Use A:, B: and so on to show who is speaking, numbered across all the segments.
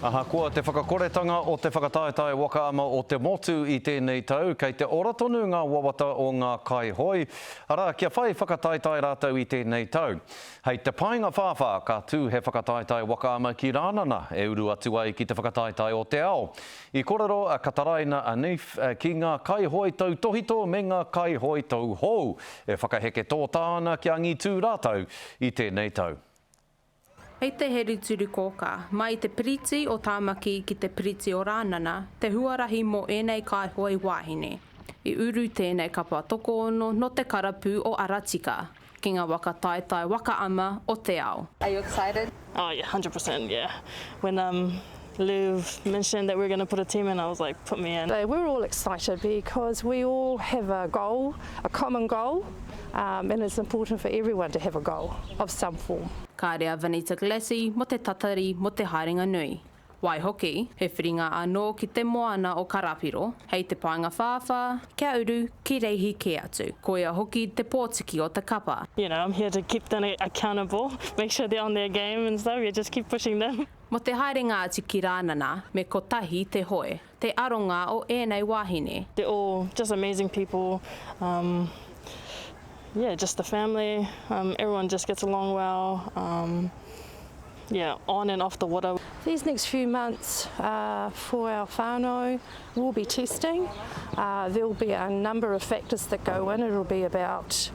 A: Ahakoa te whakakoretanga o te whakataetae waka ama o te motu I tēnei tau, kei te ora tonu ngā wawata o ngā kaihoi. Ara, kia whai whakataetae rātou I tēnei tau. Hei te painga whāwha ka tū he whakataetae waka ama ki rānana e uru atu ai ki te whakataetae o te ao. I korero a kataraina a Nif ki ngā kaihoi tau tohito me ngā kaihoi tau hou. E whakaheke tō tāna ki angi tū rātou I tēnei tau.
B: Hei te heri turi kōka, mai te piriti o tāmaki ki te piriti o rānana, te huarahi mō ēnei kaihoi wāhine. I uru tēnei kapa toko ono no te karapu o Aratika, ki ngā waka taetai waka ama o te ao.
C: Are you excited?
D: Oh yeah, 100%, yeah. When Liv mentioned that we were going to put a team in, I was like, put me in.
E: We're all excited because we all have a goal, a common goal, and it's important for everyone to have a goal of some form.
B: Ka rea Vanita Glassi mo te tatari mo te haerenga nui. Wai hoki, he whiringa anō ki te moana o Karapiro, hei te painga whāwha, kia uru ki reihi ke atu. Koia hoki te pōtiki o te kapa.
D: You know, I'm here to keep them accountable, make sure they're on their game and stuff, yeah, just keep pushing them.
B: Mo te haerenga atu ki rānana, me kotahi te hoe, te aronga o ēnei wāhine.
D: They're all just amazing people. Yeah, just the family, everyone just gets along well. Yeah, on and off the water.
E: These next few months for our whānau, we'll be testing. There'll be a number of factors that go in. It'll be about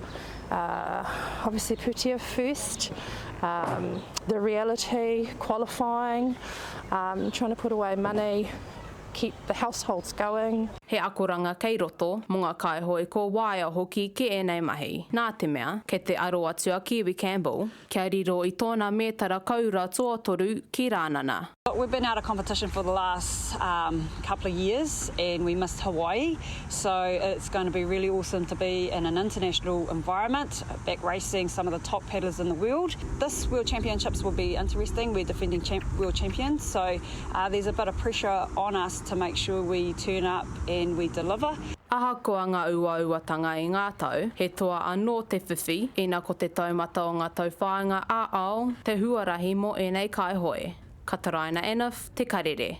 E: obviously putia first, the reality, qualifying, trying to put away money, keep the households going.
B: He akoranga kei roto, mō ngā kaihoi ko waia hoki ki ēnei mahi. Nā te mea, kei te aro atu a Kiwi Campbell, kia riro I tōna mētara kaura tuatoru ki rānana.
C: We've been out of competition for the last couple of years and we missed Hawaii, so it's going to be really awesome to be in an international environment, back racing some of the top paddlers in the world. This World Championships will be interesting. We're defending world champions, so there's a bit of pressure on us to make sure we turn up and we deliver.
B: Ahakoa ngā ua-uatanga I ngā tau, he toa anō te whiwhi, ina ko te taumata o ngā tauwhāinga a ao, te huarahi mo ēnei kaihoi. Kataraina Enif, Te Karere.